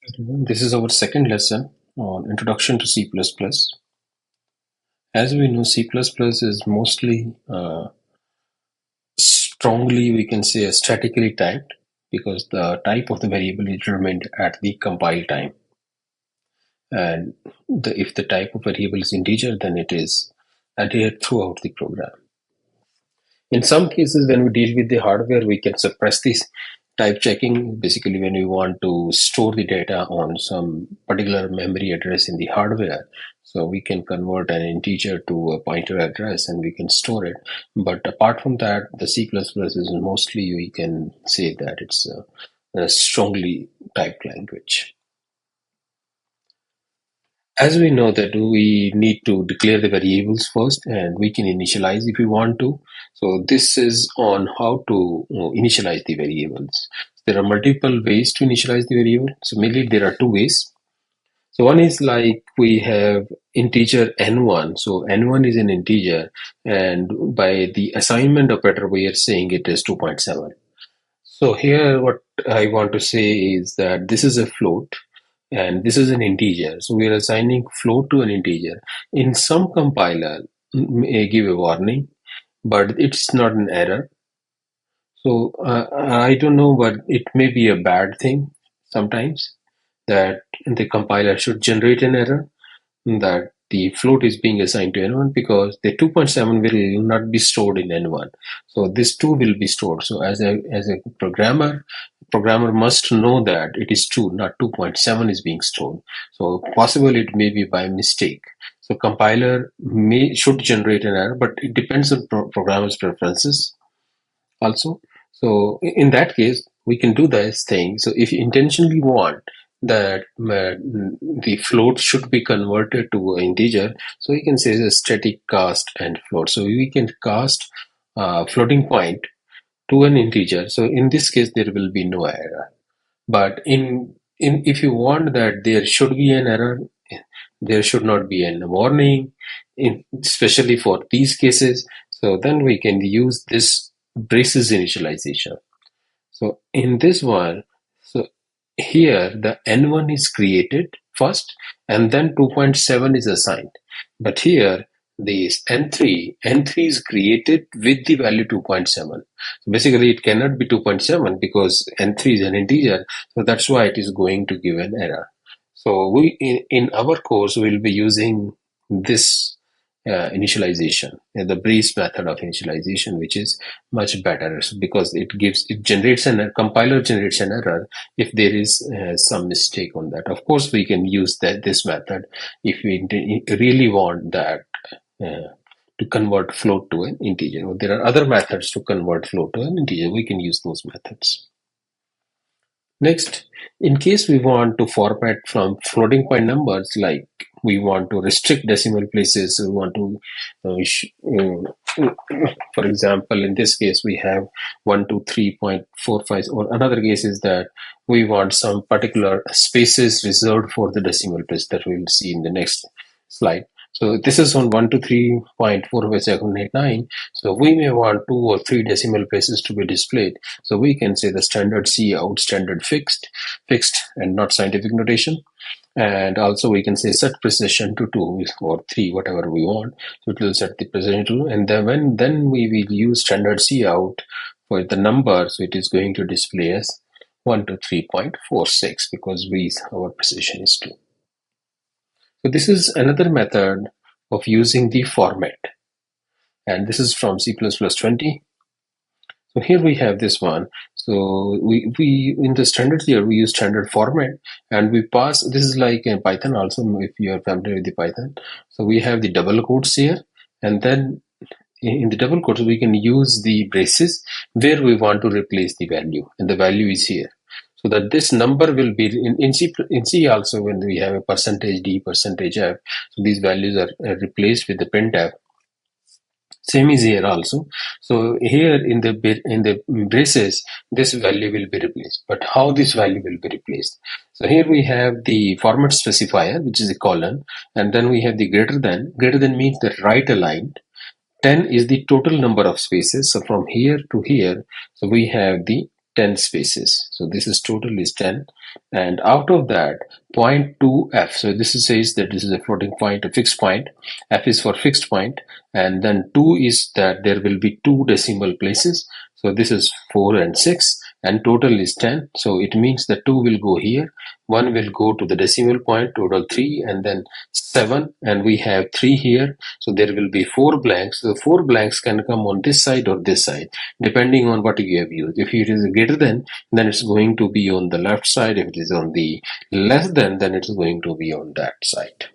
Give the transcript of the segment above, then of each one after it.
This is our second lesson on Introduction to C++. As we know, C++ is mostly strongly, we can say, statically typed because the type of the variable is determined at the compile time. And if the type of variable is integer, then it is adhered throughout the program. In some cases, when we deal with the hardware, we can suppress this type checking. Basically, when we want to store the data on some particular memory address in the hardware, so we can convert an integer to a pointer address and we can store it. But apart from that, the C++ is mostly, we can say that it's a strongly typed language. As we know that we need to declare the variables first and we can initialize if we want to. So this is on how to initialize the variables. There are multiple ways to initialize the variable. So mainly there are two ways. So one is like we have integer n1. So n1 is an integer and by the assignment operator we are saying it is 2.7. So here what I want to say is that this is a float and this is an integer. So we are assigning float to an integer. In some compiler may give a warning, but it's not an error. So I don't know, but it may be a bad thing sometimes that the compiler should generate an error that the float is being assigned to n1 because the 2.7 will not be stored in n1. So this 2 will be stored. So as a programmer must know that it is 2, not 2.7 is being stored. So possible it may be by mistake. So compiler should generate an error, but it depends on programmer's preferences also. So in that case, we can do this thing. So if you intentionally want that the float should be converted to an integer, so we can say the static cast and float. So we can cast floating point to an integer. So in this case, there will be no error. But in if you want that there should be an error, there should not be a warning, especially for these cases. So then we can use this braces initialization. So in this one, so here the n1 is created first and then 2.7 is assigned. But here this n3 is created with the value 2.7. So basically it cannot be 2.7 because n3 is an integer. So that's why it is going to give an error. So we in our course we'll be using this initialization, the Breeze method of initialization, which is much better because it generates an compiler generates an error if there is some mistake on that. Of course, we can use this method if we really want that to convert float to an integer. Or there are other methods to convert float to an integer. We can use those methods. Next, in case we want to format from floating point numbers, like we want to restrict decimal places, we want to, for example, in this case, we have 123.45, or another case is that we want some particular spaces reserved for the decimal place that we'll see in the next slide. So this is on 123.45789. So we may want 2 or 3 decimal places to be displayed. So we can say the standard cout, standard fixed, and not scientific notation. And also we can say set precision to 2 or 3, whatever we want. So it will set the precision to 2. And then we will use standard cout for the number. So it is going to display as 123.46 because our precision is 2. So this is another method of using the format. And this is from C++20. So here we have this one. So we in the standard here we use standard format and we pass. This is like in Python also if you are familiar with the Python. So we have the double quotes here, and then in the double quotes we can use the braces where we want to replace the value, and the value is here. So that this number will be in C also when we have a %d, %f. So these values are replaced with the printf. Same is here also. So here in the braces, this value will be replaced. But how this value will be replaced? So here we have the format specifier, which is a colon, and then we have the greater than. Greater than means the right aligned. 10 is the total number of spaces. So from here to here, so we have the 10 spaces. So this is total is 10. And out of that, point 2f. So this is, says that this is a floating point, a fixed point. F is for fixed point. And then 2 is that there will be 2 decimal places. So this is 4 and 6. And total is 10. So it means that 2 will go here. 1 will go to the decimal point, total 3, and then 7. And we have 3 here. So there will be 4 blanks. So 4 blanks can come on this side or this side, depending on what you have used. If it is greater than, then it's going to be on the left side. If it is on the less than, then it's going to be on that side.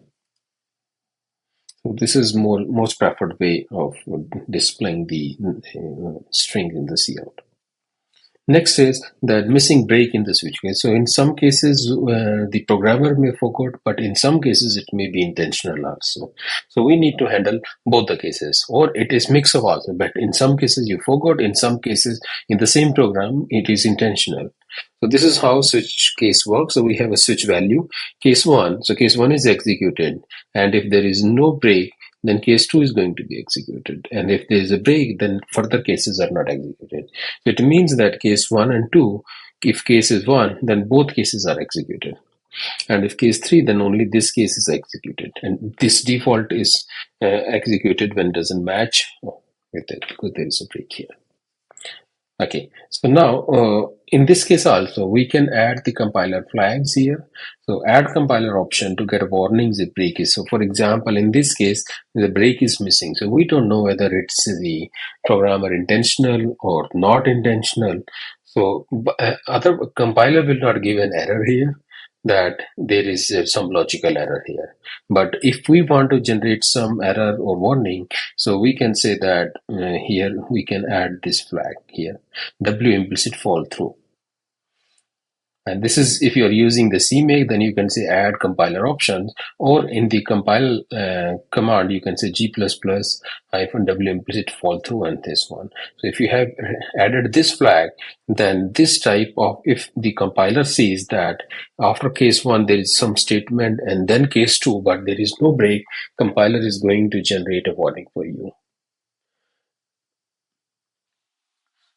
So this is most preferred way of displaying the string in the cout. Next is the missing break in the switch case. So in some cases, the programmer may forget, but in some cases it may be intentional also. So we need to handle both the cases, or it is mix of also. But in some cases you forgot, in some cases in the same program it is intentional. So this is how switch case works. So we have a switch value, case one. So case one is executed, and if there is no break, then case 2 is going to be executed. And if there is a break, then further cases are not executed. So it means that case 1 and 2, if case is 1, then both cases are executed. And if case 3, then only this case is executed. And this default is executed when it doesn't match with it, because there is a break here. Okay, so now in this case also we can add the compiler flags here. So add compiler option to get warnings if break is. So for example, in this case, the break is missing. So we don't know whether it's the programmer intentional or not intentional. So other compiler will not give an error here that there is some logical error here. But if we want to generate some error or warning, so we can say that here we can add this flag here, W implicit fall through. And this is, if you're using the CMake, then you can say add compiler options, or in the compile command, you can say G++ -W implicit fall through and this one. So if you have added this flag, then this type of, if the compiler sees that after case 1 there is some statement and then case 2, but there is no break, compiler is going to generate a warning for you.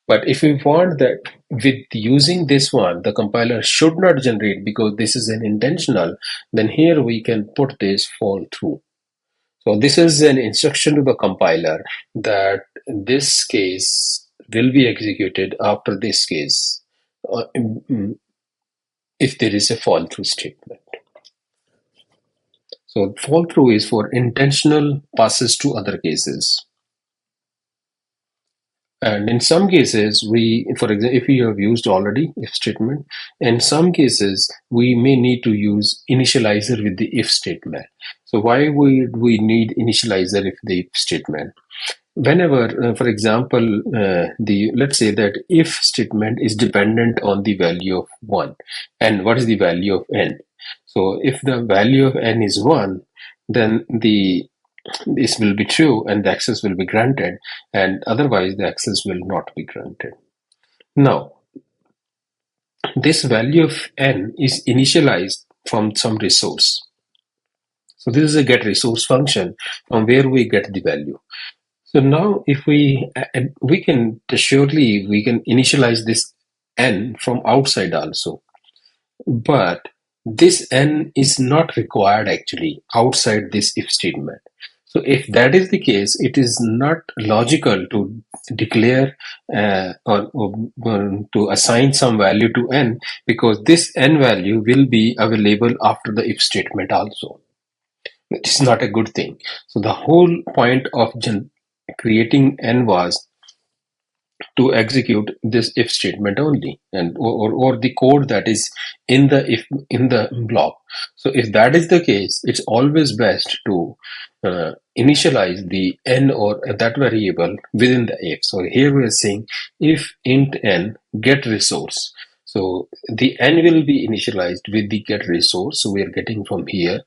But if we want that with using this one, the compiler should not generate because this is an intentional, then here we can put this fall through. So this is an instruction to the compiler that this case will be executed after this case if there is a fall through statement. So fall through is for intentional passes to other cases. And in some cases, for example, if you have used already if statement, in some cases, we may need to use initializer with the if statement. So why would we need initializer if the if statement? Whenever, for example, let's say that if statement is dependent on the value of 1, and what is the value of n? So if the value of n is 1, then this will be true and the access will be granted, and otherwise the access will not be granted. Now, this value of n is initialized from some resource. So this is a get resource function from where we get the value. So now if we can surely we can initialize this n from outside also, but this n is not required actually outside this if statement. So if that is the case, it is not logical to declare or to assign some value to n, because this n value will be available after the if statement also, which is not a good thing. So the whole point of creating n was to execute this if statement only, and or the code that is in the block. So if that is the case, it's always best to initialize the n or that variable within the if. So here we are saying if int n get resource. So the n will be initialized with the get resource. So we are getting from here,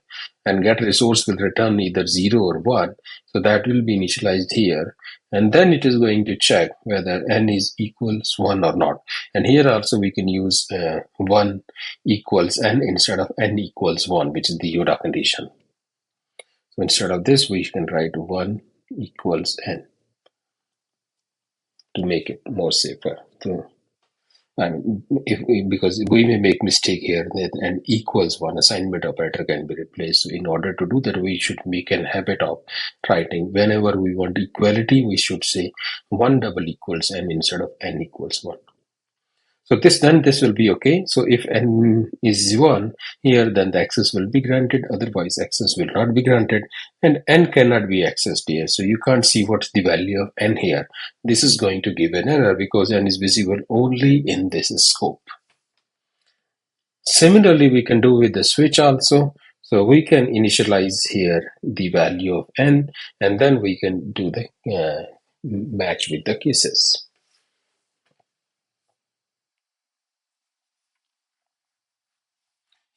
and get resource will return either 0 or 1. So that will be initialized here. And then it is going to check whether n is equals 1 or not. And here also we can use 1 equals n instead of n equals 1, which is the Yoda condition. So instead of this, we can write 1 equals n to make it more safer. So I mean, because we may make mistake here that an equals one assignment operator can be replaced. So in order to do that, we should make an habit of writing whenever we want equality, we should say one double equals n instead of n equals one. So this will be okay. So if n is 1 here, then the access will be granted. Otherwise, access will not be granted, and n cannot be accessed here. So you can't see what's the value of n here. This is going to give an error because n is visible only in this scope. Similarly, we can do with the switch also. So we can initialize here the value of n, and then we can do the match with the cases.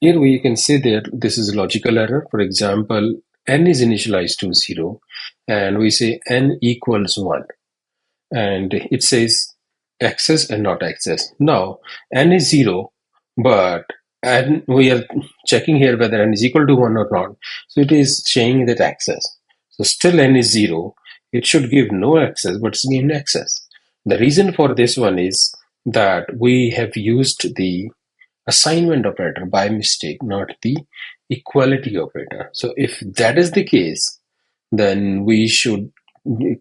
Here we can say that this is a logical error. For example, n is initialized to 0, and we say n equals 1, and it says access and not access. Now, n is 0, but and we are checking here whether n is equal to 1 or not. So it is saying that access. So still n is 0. It should give no access, but it's given access. The reason for this one is that we have used the assignment operator by mistake, not the equality operator. So if that is the case, then we should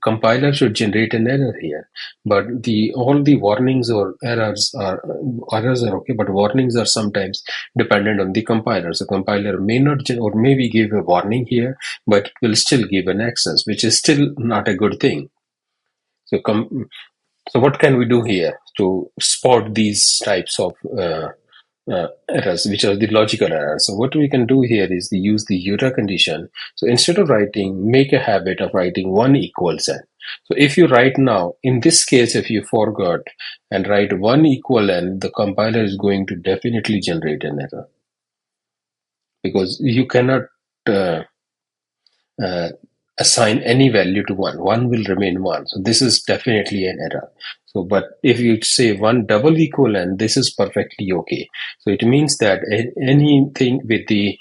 compiler should generate an error here. But the all the warnings or errors are okay, but warnings are sometimes dependent on the compiler. So compiler may not or maybe give a warning here, but it will still give an access, which is still not a good thing. So so what can we do here to spot these types of errors, which are the logical errors? So what we can do here is use the Eura condition. So instead of writing, make a habit of writing 1 equals n. So if you write now, in this case, if you forgot and write 1 equal n, the compiler is going to definitely generate an error, because you cannot uh, uh, assign any value to 1. 1 will remain 1. So this is definitely an error. So, but if you say 1 double equal n, this is perfectly okay. So it means that anything with the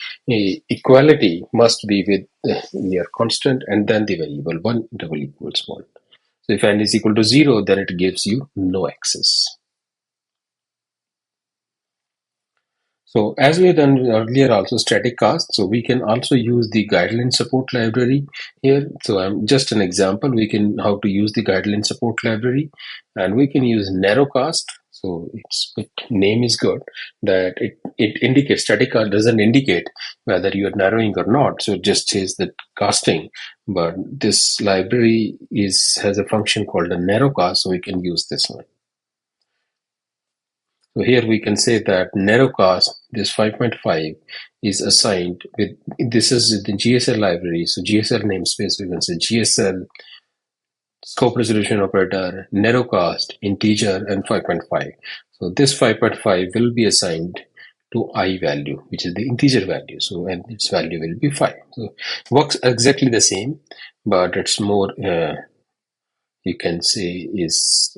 equality must be with near constant and then the variable 1 double equals 1. So if n is equal to 0, then it gives you no access. So as we have done earlier also static cast, so we can also use the guideline support library here. So I'm just an example, we can how to use the guideline support library, and we can use narrowcast. So its name is good, that it indicates static cast doesn't indicate whether you are narrowing or not. So it just says that casting, but this library has a function called a narrowcast, so we can use this one. So here we can say that narrowcast, this 5.5 is assigned with, this is the GSL library. So GSL namespace, we can say GSL, scope resolution operator, narrowcast, integer, and 5.5. So this 5.5 will be assigned to I value, which is the integer value. So, and its value will be 5. So works exactly the same, but it's more, you can say, is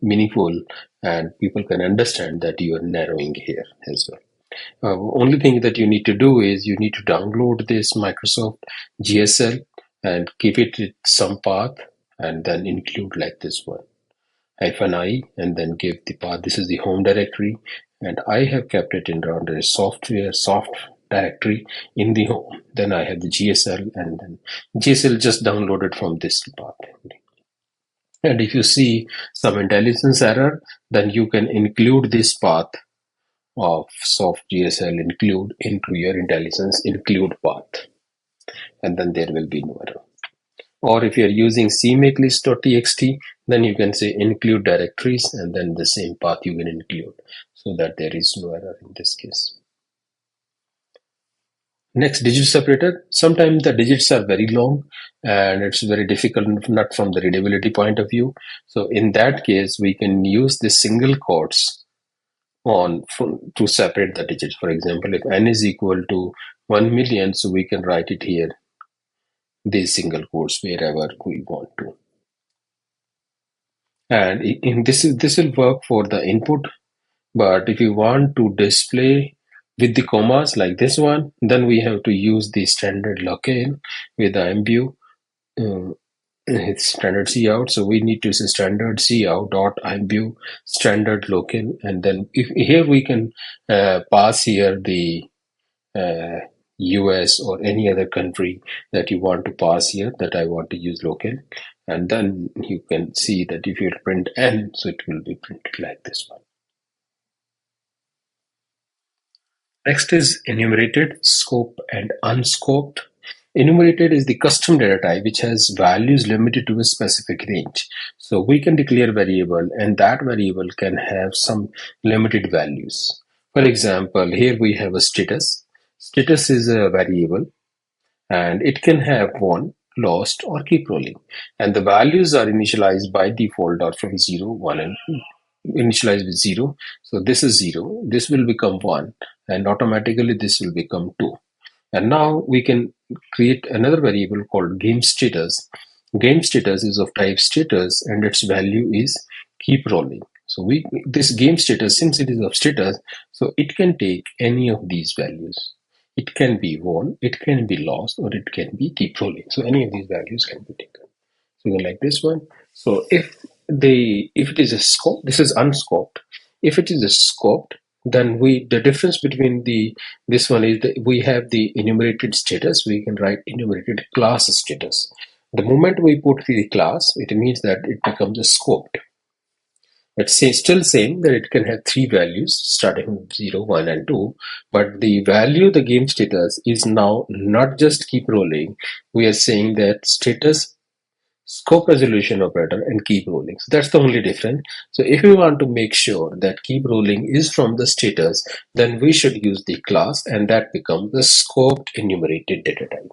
meaningful, and people can understand that you are narrowing here as well. Only thing that you need to do is you need to download this Microsoft GSL and keep it with some path, and then include like this one -I, and then give the path. This is the home directory, and I have kept it in under a soft directory in the home. Then I have the GSL, and then GSL just downloaded from this path. And if you see some IntelliSense error, then you can include this path of soft GSL include into your IntelliSense include path, and then there will be no error. Or if you're using cmakelist.txt, then you can say include directories, and then the same path you can include, so that there is no error in this case. Next, digit separator. Sometimes the digits are very long and it's very difficult, not from the readability point of view. So in that case, we can use the single quotes to separate the digits. For example, if n is equal to 1 million, so we can write it here, these single quotes wherever we want to. And this will work for the input, but if you want to display with the commas like this one, then we have to use the standard locale with the MBU. it's standard C out. So we need to say standard C out dot IMView standard local, and then if here we can pass here the uh, US or any other country that you want to pass here, that I want to use local, and then you can see that if you print N, so it will be printed like this one. Next is enumerated, scope, and unscoped. Enumerated is the custom data type which has values limited to a specific range. So we can declare variable, and that variable can have some limited values. For example, here we have a status. Status is a variable and it can have won, lost, or keep rolling. And the values are initialized by default or from 0, 1, and initialized with 0. So this is 0, this will become 1, and automatically this will become 2. And now we can create another variable called game status. Game status is of type status and its value is keep rolling. So this game status, since it is of status, so it can take any of these values. It can be won, it can be lost, or it can be keep rolling. So any of these values can be taken. So like this one. So if it is a scope, this is unscoped. If it is a scoped, then the difference between this one is that we have the enumerated status. We can write enumerated class status. The moment we put the class, it means that it becomes a scoped. It's still saying that it can have three values starting with 0, 1, and 2, but the value the game status is now not just keep rolling. We are saying that status scope resolution operator and keep rolling. So that's the only difference. So if we want to make sure that keep rolling is from the status, then we should use the class, and that becomes the scoped enumerated data type.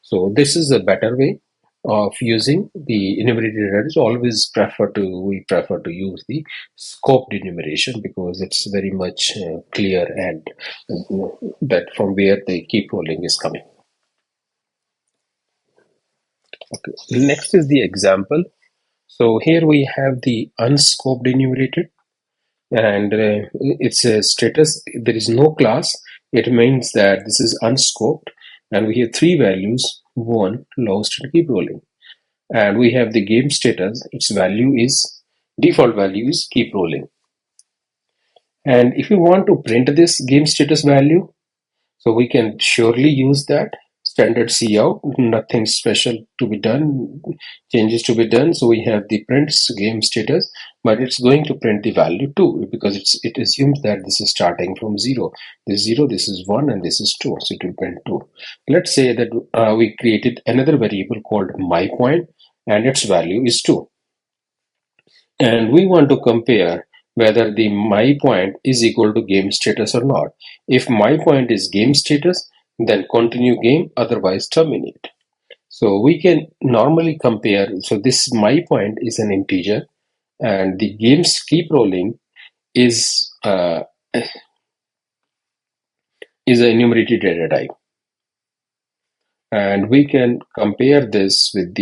So this is a better way of using the enumerated data. We prefer to use the scoped enumeration because it's very much clear and that from where the keep rolling is coming. Okay. Next is the example. So here we have the unscoped enumerated, and it's a status. There is no class. It means that this is unscoped, and we have three values: won, lost, and keep rolling. And we have the game status. Its value is default value is keep rolling. And if you want to print this game status value, so we can surely use that standard cout, nothing special to be done, changes to be done. So we have the print game status, but it's going to print the value 2 because it assumes that this is starting from 0. This is 0, this is 1, and this is 2. So it will print 2. Let's say that we created another variable called myPoint, and its value is 2. And we want to compare whether the myPoint is equal to game status or not. If myPoint is game status, then continue game, otherwise terminate. So we can normally compare. So this myPoint is an integer, and the games keep rolling is an enumerated data type. And we can compare this with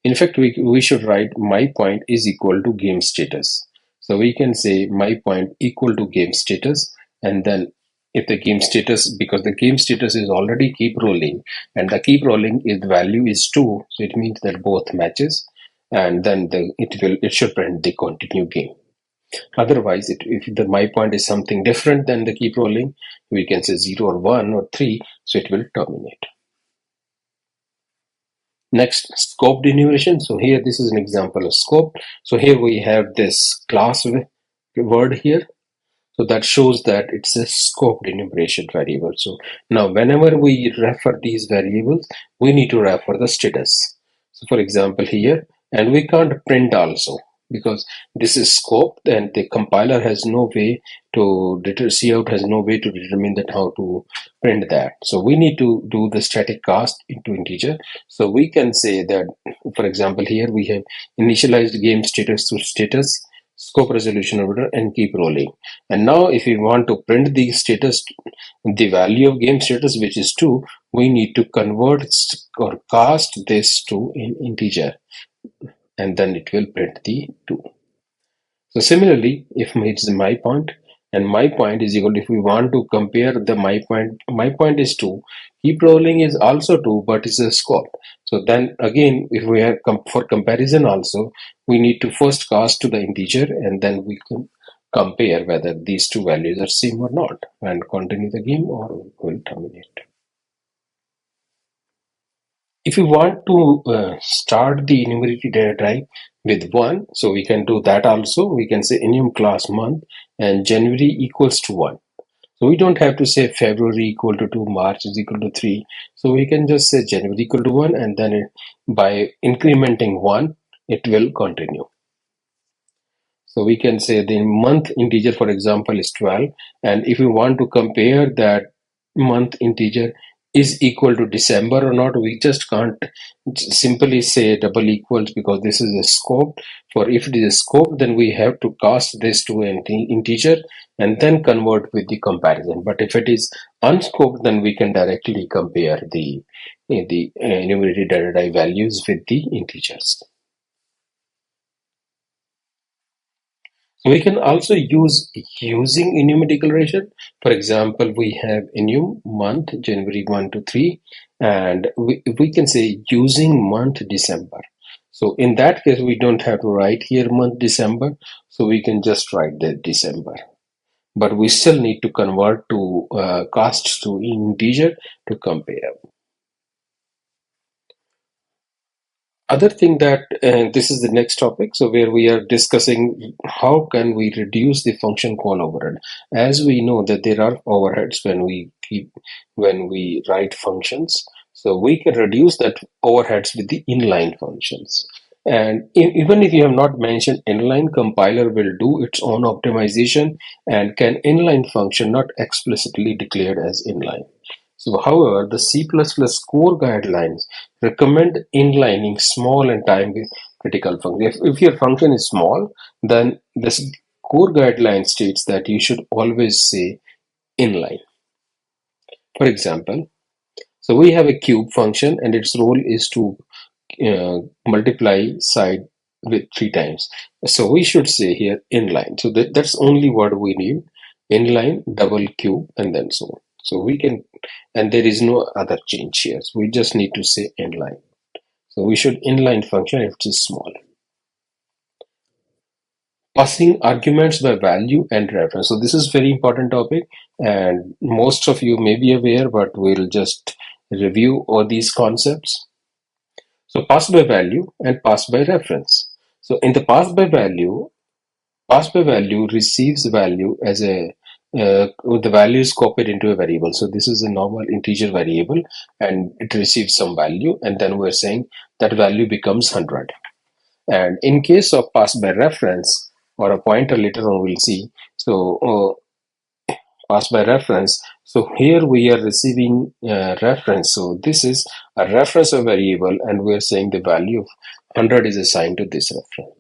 in fact, we should write myPoint is equal to game status. So we can say myPoint equal to game status, and then if the game status, because the game status is already keep rolling, and the keep rolling is the value is 2, so it means that both matches, and then it should print the continue game. Otherwise, if the myPoint is something different than the keep rolling, we can say 0 or 1 or 3, so it will terminate. Next, scoped enumeration. So here, this is an example of scope. So here we have this class word here. So that shows that it's a scoped enumeration variable. So now whenever we refer these variables, we need to refer the status. So for example here, and we can't print also because this is scoped and the compiler has no way to cout has no way to determine that how to print that. So we need to do the static cast into integer. So we can say that, for example, here we have initialized game status to status, scope resolution operator, and keep rolling. And now if we want to print the status, the value of game status, which is 2, we need to convert or cast this to an integer, and then it will print the 2. So similarly, if it's myPoint, and my point is equal to, if we want to compare the my point is 2, heap rolling is also 2, but it's a scope. So then again, if we have for comparison also, we need to first cast to the integer, and then we can compare whether these two values are same or not, and continue the game or we'll terminate. If you want to start the enumerated data type with 1, so we can do that also. We can say enum class month and January equals to 1. So we don't have to say February equal to 2, March is equal to 3. So we can just say January equal to 1, and then by incrementing 1, it will continue. So we can say the month integer, for example, is 12. And if we want to compare that month integer is equal to December or not, we just can't simply say double equals, because this is a scope. For if it is a scope, then we have to cast this to an integer and then convert with the comparison. But if it is unscoped, then we can directly compare the enumerated data type values with the integers. We can also use using enum declaration. For example, we have enum month January 1 to 3, and we can say using month December. So in that case, we don't have to write here month December, so we can just write the December. But we still need to convert to cast to integer to compare. Other thing that this is the next topic, so where we are discussing how can we reduce the function call overhead. As we know that there are overheads when we write functions, so we can reduce that overheads with the inline functions. And even if you have not mentioned inline, compiler will do its own optimization and can inline function not explicitly declared as inline. So, however, the C++ core guidelines recommend inlining small and time critical functions. If your function is small, then this core guideline states that you should always say inline. For example, so we have a cube function and its role is to multiply side with 3 times. So we should say here inline. So that's only what we need, inline, double cube, and then so on. So we can, and there is no other change here. So we just need to say inline. So we should inline function if it is small. Passing arguments by value and reference. So this is very important topic, and most of you may be aware, but we'll just review all these concepts. So pass by value and pass by reference. So in the pass by value receives value as a the value is copied into a variable. So this is a normal integer variable, and it receives some value, and then we're saying that value becomes 100. And in case of pass by reference or a pointer, later on we'll see. So pass by reference. So here we are receiving reference. So this is a reference of variable, and we're saying the value of 100 is assigned to this reference.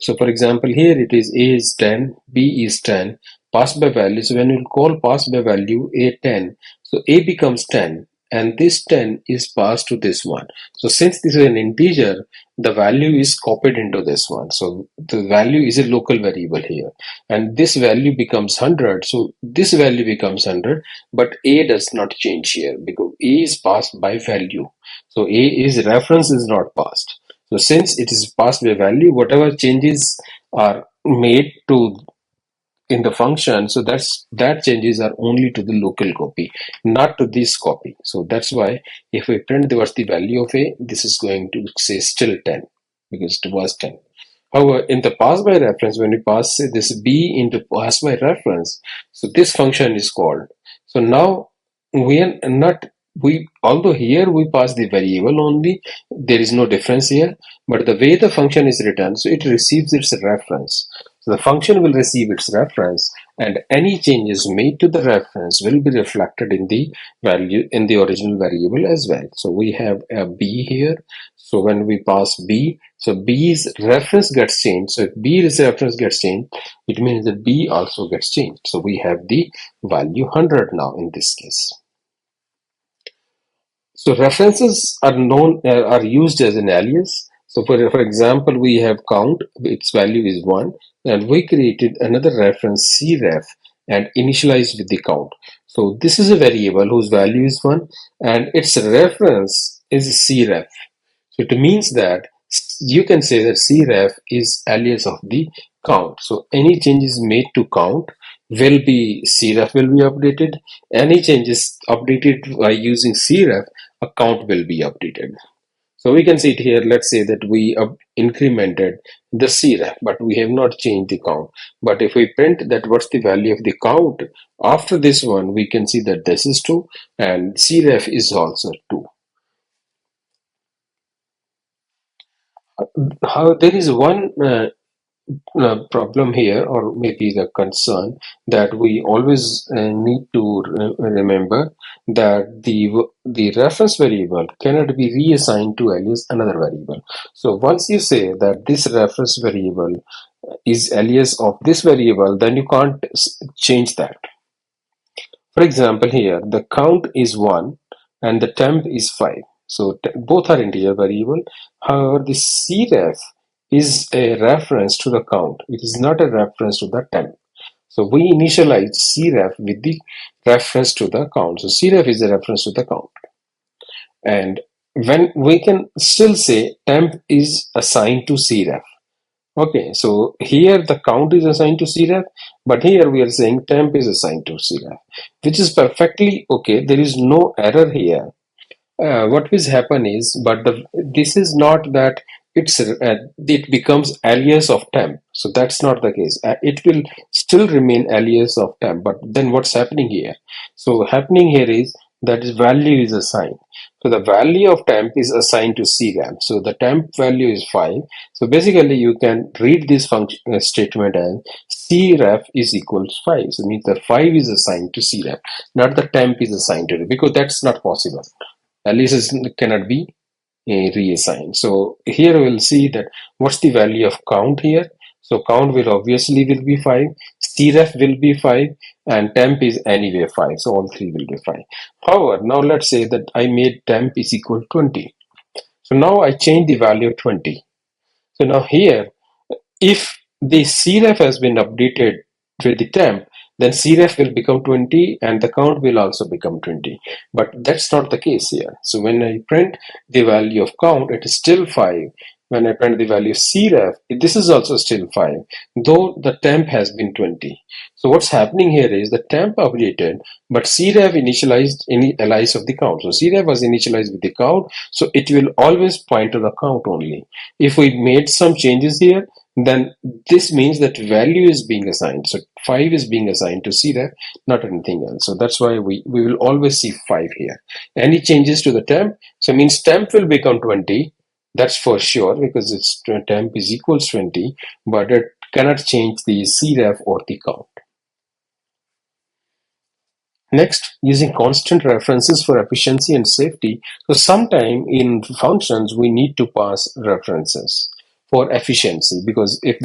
So for example, here it is A is 10, B is 10, pass by value. So when you call pass by value A 10, so A becomes 10, and this 10 is passed to this one. So since this is an integer, the value is copied into this one. So the value is a local variable here, and this value becomes 100. So this value becomes 100, but A does not change here because A is passed by value. So A is reference is not passed. So since it is passed by value, whatever changes are made to in the function, so that changes are only to the local copy, not to this copy. So that's why if we print what's the value of A, this is going to say still 10 because it was 10. However, in the pass by reference, when we pass say this B into pass by reference, so this function is called. So now we are not we although here we pass the variable only, there is no difference here, but the way the function is written, so it receives its reference. So the function will receive its reference, and any changes made to the reference will be reflected in the value in the original variable as well. So we have a B here. So when we pass B, so B's reference gets changed. So if B's reference gets changed, it means that B also gets changed. So we have the value 100 now in this case. So references are known are used as an alias. So for example, we have count, its value is 1, and we created another reference cref, and initialize with the count. So this is a variable whose value is 1 and its reference is cref. So it means that you can say that cref is alias of the count. So any changes made to count will be cref will be updated. Any changes updated by using cref, a count will be updated. So we can see it here. Let's say that we incremented the cref, but we have not changed the count. But if we print that what's the value of the count after this one, we can see that this is 2 and cref is also 2. How there is one problem here, or maybe the concern that we always need to remember that the reference variable cannot be reassigned to alias another variable. So once you say that this reference variable is alias of this variable, then you can't change that. For example, here the count is 1 and the temp is 5. So both are integer variable. However, the cref is a reference to the count. It is not a reference to the temp. So we initialize cref with the reference to the count. So cref is a reference to the count. And when we can still say temp is assigned to cref. Okay, so here the count is assigned to cref, but here we are saying temp is assigned to cref, which is perfectly okay. There is no error here. What will happen is, but this is not that it becomes alias of temp. So that's not the case. It will still remain alias of temp. But then what's happening here? So happening here is that value is assigned. So the value of temp is assigned to cref. So the temp value is 5. So basically you can read this function statement as cref is equals 5. So it means that 5 is assigned to cref, not the temp is assigned to it, because that's not possible. Aliases cannot be reassigned. So here we'll see that what's the value of count here. So count will obviously will be 5, cref will be 5, and temp is anyway 5. So all three will be 5. However, now let's say that I made temp is equal to 20. So now I change the value of 20. So now here, if the cref has been updated with the temp, then cref will become 20 and the count will also become 20. But that's not the case here. So when I print the value of count, it is still 5. When I print the value of cref, this is also still 5, though the temp has been 20. So what's happening here is the temp updated, but cref initialized alias of the count. So cref was initialized with the count, so it will always point to the count only. If we made some changes here, then this means that value is being assigned. So 5 is being assigned to cref, not anything else. So that's why we will always see 5 here. Any changes to the temp, so means temp will become 20. That's for sure, because its temp is equals 20, but it cannot change the cref or the count. Next, using constant references for efficiency and safety. So sometime in functions, we need to pass references for efficiency, because if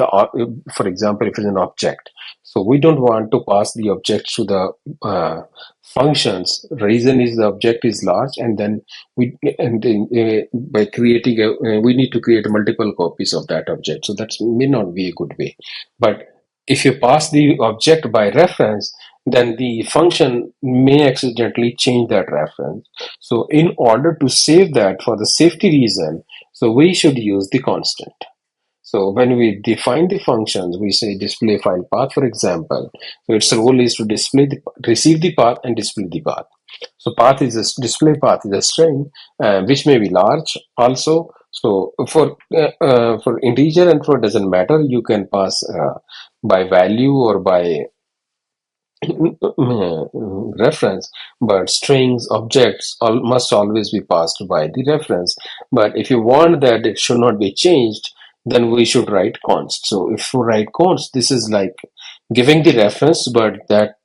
for example, if it's an object, so we don't want to pass the object to the functions. Reason is the object is large, and then by creating we need to create multiple copies of that object. So that may not be a good way. But if you pass the object by reference, then the function may accidentally change that reference. So in order to save that for the safety reason, so we should use the constant. So when we define the functions, we say display file path, for example. So its role is to receive the path and display the path. So path is a display path is a string, which may be large also. So for integer and for doesn't matter, you can pass by value or by reference, but strings objects must always be passed by the reference. But if you want that it should not be changed, then we should write const. So if we write const, this is like giving the reference, but that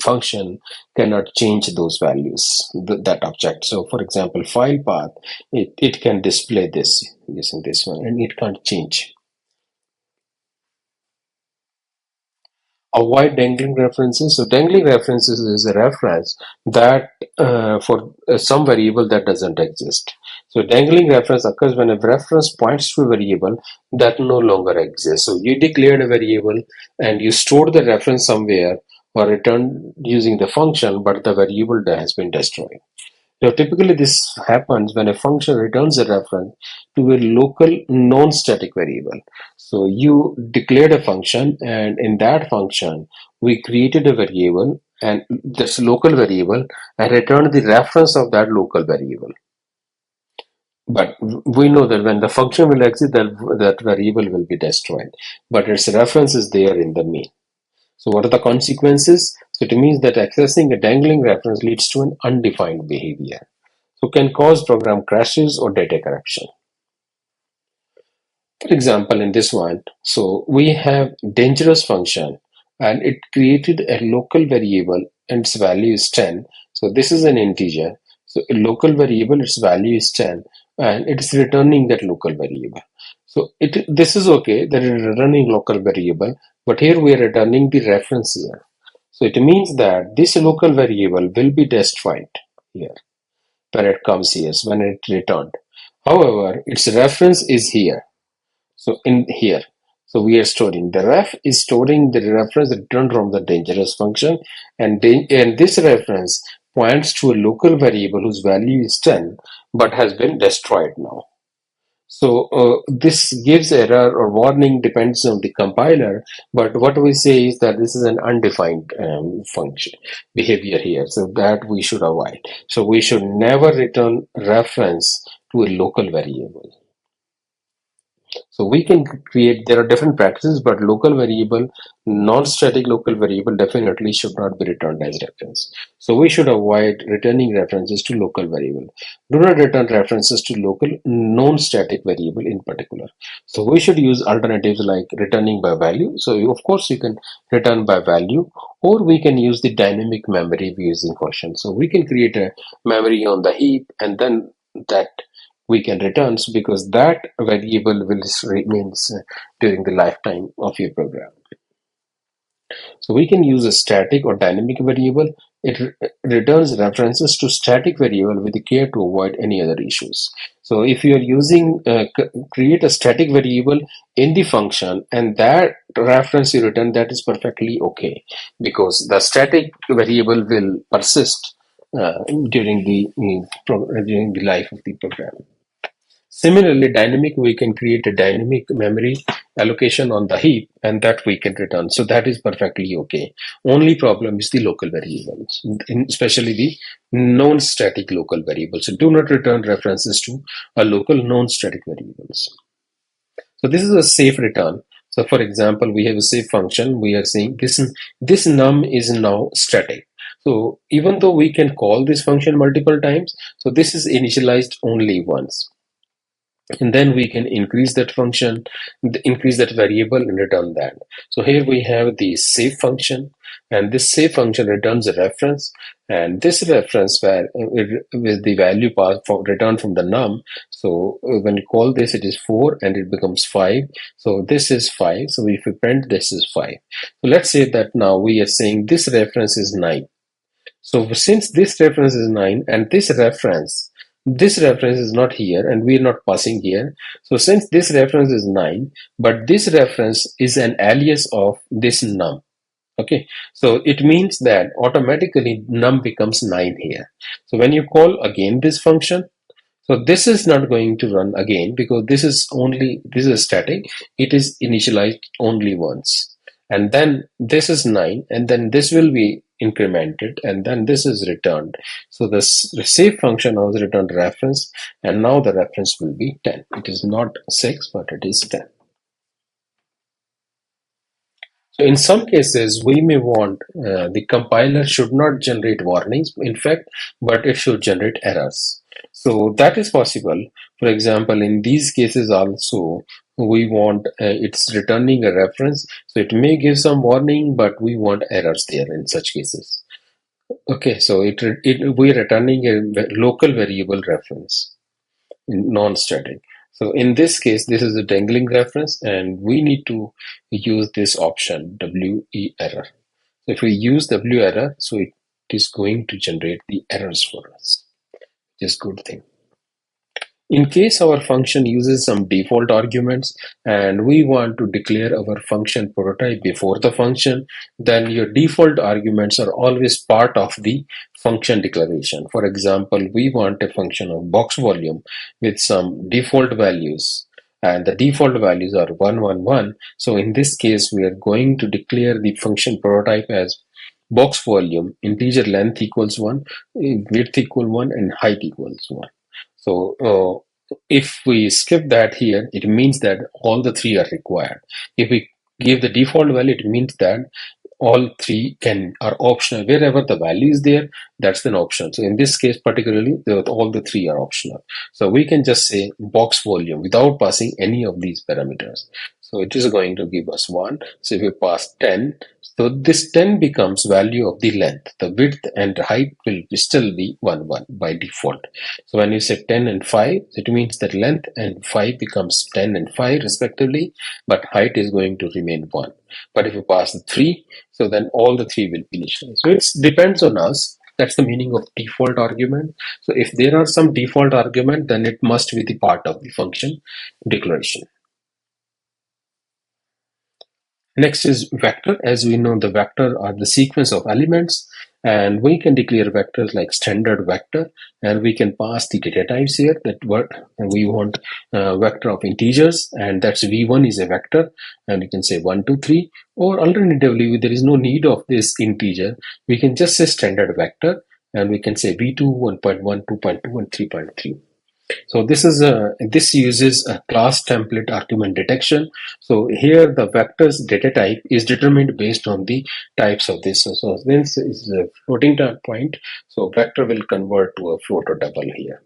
function cannot change those values, that object. So for example, file path, it can display this using this one, and it can't change. Avoid dangling references. So dangling references is a reference that for some variable that doesn't exist. So dangling reference occurs when a reference points to a variable that no longer exists. So you declared a variable and you stored the reference somewhere or returned using the function, but the variable has been destroyed. Now, typically, this happens when a function returns a reference to a local non-static variable. So you declared a function, and in that function, we created a variable, and this local variable, and returned the reference of that local variable. But we know that when the function will exit, that variable will be destroyed. But its reference is there in the main. So what are the consequences? So it means that accessing a dangling reference leads to an undefined behavior. So can cause program crashes or data corruption. For example, in this one, so we have dangerous function and it created a local variable and its value is 10. So this is an integer. So a local variable, its value is 10 and it is returning that local variable. So this is okay that it is returning local variable, but here we are returning the reference here. So it means that this local variable will be destroyed here when it comes here, so when it returned. However, its reference is here. So in here, so we are storing the ref is storing the reference returned from the dangerous function, and this reference points to a local variable whose value is 10 but has been destroyed now. So this gives error or warning depends on the compiler, but what we say is that this is an undefined function behavior here, so that we should avoid. So we should never return reference to a local variable. So we can create, there are different practices, but local variable, non-static local variable definitely should not be returned as reference. So we should avoid returning references to local variable. Do not return references to local non-static variable in particular. So we should use alternatives like returning by value. So of course you can return by value, or we can use the dynamic memory using quotient. So we can create a memory on the heap and then that we can return because that variable will remains during the lifetime of your program. So we can use a static or dynamic variable. It returns references to static variable with the care to avoid any other issues. So if you are using create a static variable in the function and that reference you return, that is perfectly okay because the static variable will persist during during the life of the program. Similarly, dynamic, we can create a dynamic memory allocation on the heap and that we can return. So that is perfectly okay. Only problem is the local variables, especially the non-static local variables. So do not return references to a local non-static variables. So this is a safe return. So for example, we have a safe function. We are saying this num is now static. So even though we can call this function multiple times, so this is initialized only once, and then we can increase that function, increase that variable and return that. So here we have the save function, and this save function returns a reference, and this reference where with the value passed from returned from the num. So when you call this, it is 4 and it becomes 5. So this is 5. So if we print, this is 5. So let's say that now we are saying this reference is 9. So since this reference is 9 and this reference is not here and we are not passing here. So since this reference is 9, but this reference is an alias of this num. Okay, so it means that automatically num becomes 9 here. So when you call again this function, so this is not going to run again because this is a static. It is initialized only once. And then this is 9 and then this will be incremented and then this is returned. So this save function now has returned reference and now the reference will be 10. It is not 6 but it is 10. So in some cases, we may want the compiler should not generate warnings, in fact, but it should generate errors. So that is possible. For example, in these cases also, we want it's returning a reference. So it may give some warning, but we want errors there in such cases. Okay, so we're returning a local variable reference, non-static. So in this case, this is a dangling reference and we need to use this option WE error. So if we use W error, so it is going to generate the errors for us, which is good thing. In case our function uses some default arguments and we want to declare our function prototype before the function, then your default arguments are always part of the function declaration. For example, we want a function of box volume with some default values, and the default values are 111. So in this case, we are going to declare the function prototype as box volume, integer length equals 1, width equal 1, and height equals 1. So if we skip that here, it means that all the three are required. If we give the default value, it means that all three are optional. Wherever the value is there, that's an option. So in this case particularly, all the three are optional. So we can just say box volume without passing any of these parameters. So it is going to give us 1. So if we pass 10, so this 10 becomes value of the length. The width and height will still be 1 1 by default. So when you say 10 and 5, it means that length and 5 becomes 10 and 5 respectively, but height is going to remain 1. But if you pass the 3, so then all the three will be initialized. So it depends on us. That's the meaning of default argument. So if there are some default argument, then it must be the part of the function declaration. Next is vector. As we know, the vector are the sequence of elements, and we can declare vectors like standard vector, and we can pass the data types here that we want vector of integers, and that's v1 is a vector, and you can say 1 2 3, or alternatively there is no need of this integer, we can just say standard vector, and we can say v2 1.1 2.2 and 3.3. So this uses a class template argument detection. So here the vector's data type is determined based on the types of this. So this is a floating point. So vector will convert to a float or double here.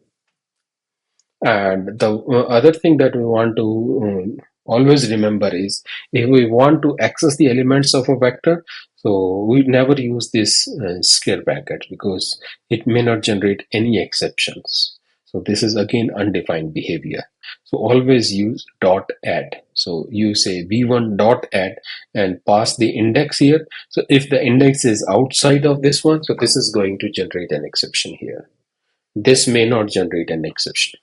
And the other thing that we want to always remember is if we want to access the elements of a vector, so we never use this scare bracket because it may not generate any exceptions. So this is again undefined behavior. So always use dot add. So you say v1 dot add and pass the index here. So if the index is outside of this one, so this is going to generate an exception here. This may not generate an exception.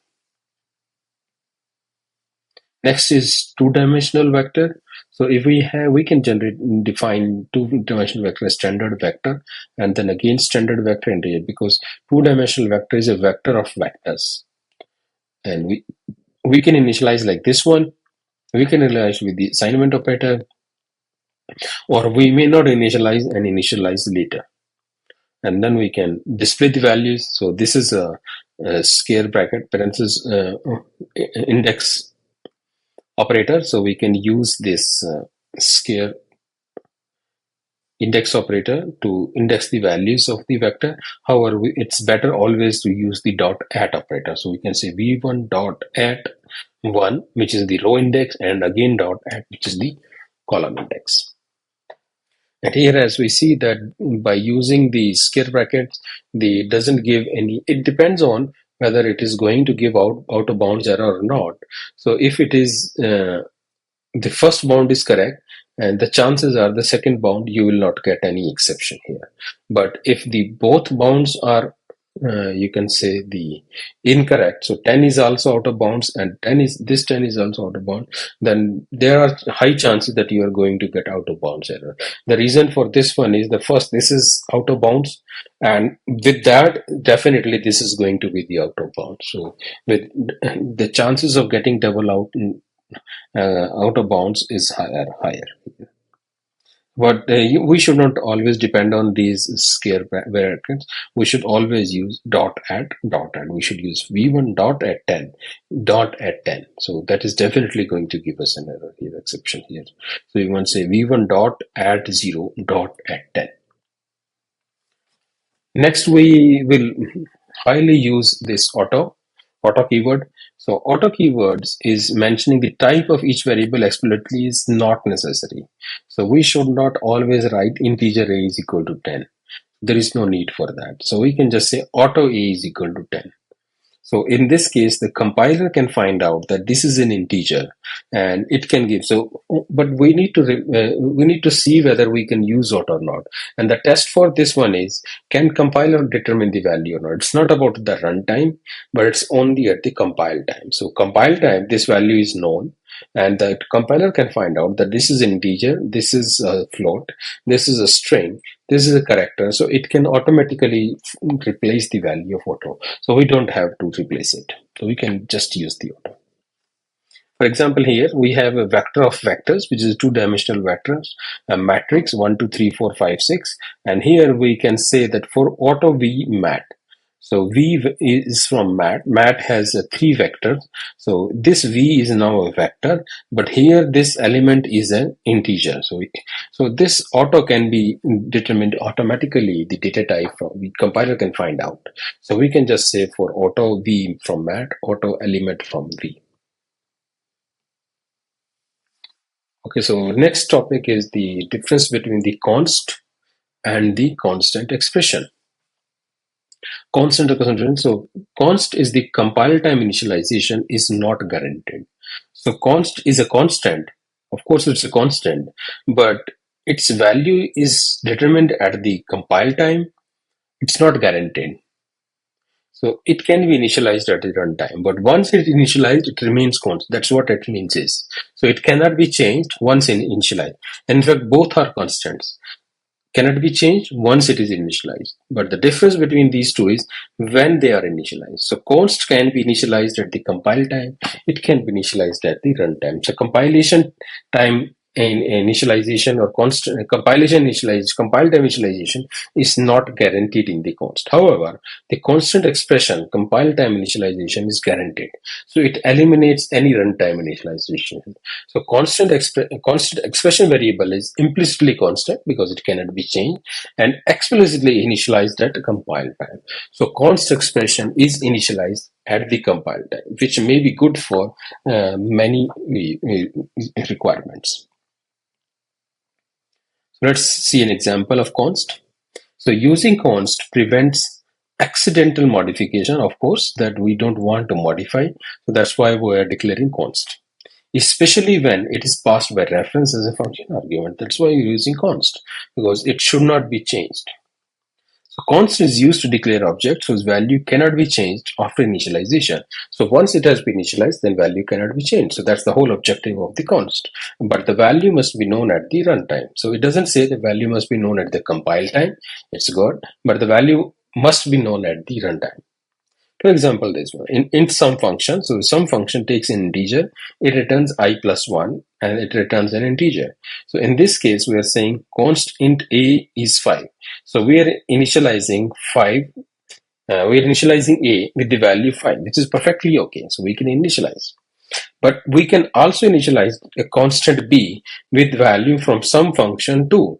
Next is two-dimensional vector. So if we can define two-dimensional vector as standard vector, and then again standard vector integer, because two-dimensional vector is a vector of vectors, and we can initialize like this one. We can initialize with the assignment operator, or we may not initialize and initialize later, and then we can display the values. So this is a scare bracket parenthesis index operator, so we can use this scare index operator to index the values of the vector. However, it's better always to use the dot at operator. So we can say v1 dot at 1, which is the row index, and again dot at, which is the column index. And here, as we see that by using the scare brackets, doesn't give any. It depends on whether it is going to give out of bounds error or not. So if it is the first bound is correct, and the chances are the second bound you will not get any exception here. But if the both bounds are you can say the incorrect, so 10 is also out of bounds and 10 is also out of bounds, then there are high chances that you are going to get out of bounds error. The reason for this one is the first, this is out of bounds, and with that definitely this is going to be the out of bounds. So with the chances of getting double out of bounds is higher. But we should not always depend on these scare brackets. We should always use dot at dot at. We should use v1 dot at 10 dot at 10. So that is definitely going to give us an error here, exception here. So you want to say v1 dot at 0 dot at 10. Next, we will highly use this auto keyword. So auto keywords is mentioning the type of each variable explicitly is not necessary. So we should not always write integer a is equal to 10. There is no need for that. So we can just say auto a is equal to 10. So in this case, the compiler can find out that this is an integer, and it can give. So, but we need to see whether we can use it or not. And the test for this one is, can compiler determine the value or not? It's not about the runtime, but it's only at the compile time. So compile time, this value is known, and the compiler can find out that this is an integer, this is a float, this is a string, this is a character. So it can automatically replace the value of auto. So we don't have to replace it. So we can just use the auto. For example, here we have a vector of vectors, which is two-dimensional vectors, a matrix 1, 2, 3, 4, 5, 6. And here we can say that for auto v mat. So v is from mat. Mat has three vectors. So this v is now a vector, but here this element is an integer. So this auto can be determined automatically. The data type from the compiler can find out. So we can just say for auto v from mat, auto element from v. Okay, so next topic is the difference between the const and the constant expression. Constant or constant. So const is the compile time initialization is not guaranteed. So const is a constant. Of course, it's a constant, but its value is determined at the compile time. It's not guaranteed. So it can be initialized at the runtime, but once it's initialized, it remains constant. That's what it means is. So it cannot be changed once initialized. In fact, both are constants. Cannot be changed once it is initialized. But the difference between these two is when they are initialized. So const can be initialized at the compile time. It can be initialized at the runtime. So compilation time in initialization or constant compilation initialization, compile time initialization is not guaranteed in the const. However, the constant expression compile time initialization is guaranteed. So it eliminates any runtime initialization. So constant expression variable is implicitly constant because it cannot be changed, and explicitly initialized at compile time. So const expression is initialized at the compile time, which may be good for many requirements. Let's see an example of const. So using const prevents accidental modification, of course, that we don't want to modify. So that's why we are declaring const, especially when it is passed by reference as a function argument. That's why you're using const, because it should not be changed. So const is used to declare objects whose value cannot be changed after initialization. So once it has been initialized, then value cannot be changed. So that's the whole objective of the const. But the value must be known at the runtime. So it doesn't say the value must be known at the compile time. It's good, but the value must be known at the runtime. For example, this one, in some function, so some function takes an integer, it returns I plus 1 and it returns an integer. So in this case, we are saying const int a is 5. So we are initializing 5, we are initializing a with the value 5, which is perfectly okay. So we can initialize. But we can also initialize a constant b with value from some function too.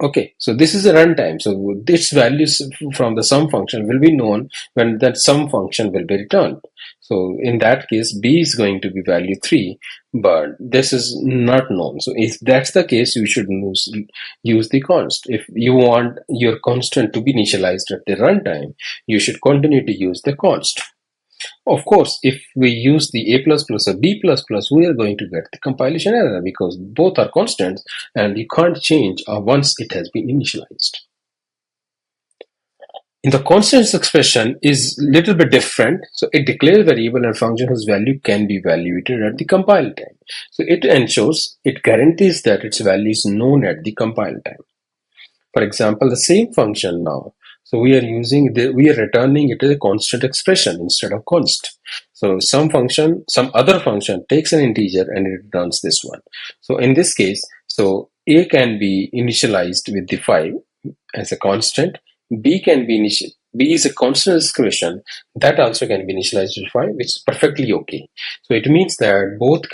Okay, so this is a runtime. So this values from the sum function will be known when that sum function will be returned. So in that case, b is going to be value 3, but this is not known. So if that's the case, you should use the const. If you want your constant to be initialized at the runtime, you should continue to use the const. Of course, if we use the a plus plus or b plus plus, we are going to get the compilation error because both are constants and you can't change once it has been initialized. In the constants expression is little bit different. So it declares variable and function whose value can be evaluated at the compile time. So it ensures, it guarantees that its value is known at the compile time. For example, the same function now. So we are returning it as a constant expression instead of const. So some other function takes an integer and it returns this one. So in this case, so a can be initialized with the 5 as a constant. B is a constant expression that also can be initialized with 5, which is perfectly okay. So it means that both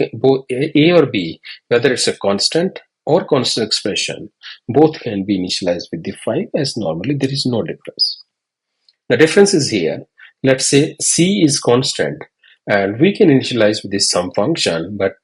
A or B, whether it's a constant or constant expression, both can be initialized with the 5, as normally there is no difference. The difference is here. Let's say C is constant and we can initialize with this sum function, but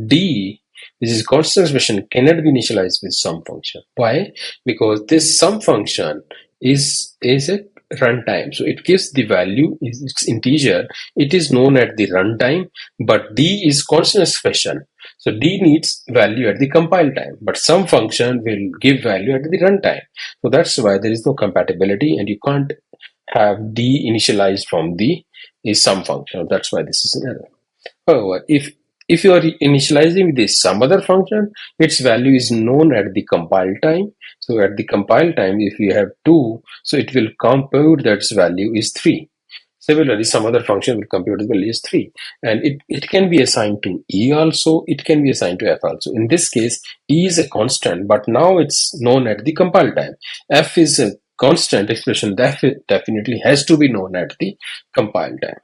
D, which is constant expression, cannot be initialized with sum function. Why? Because this sum function is a runtime. So it gives the value, it's integer, it is known at the runtime, but D is constant expression. So D needs value at the compile time, but some function will give value at the runtime. So that's why there is no compatibility, and you can't have D initialized from the is some function. That's why this is an error. However, if you are initializing this some other function, its value is known at the compile time. So at the compile time, if you have 2, so it will compute that its value is 3. Similarly, some other function will compute the value is 3. And it can be assigned to E also, it can be assigned to F also. In this case, E is a constant, but now it's known at the compile time. F is a constant expression that definitely has to be known at the compile time.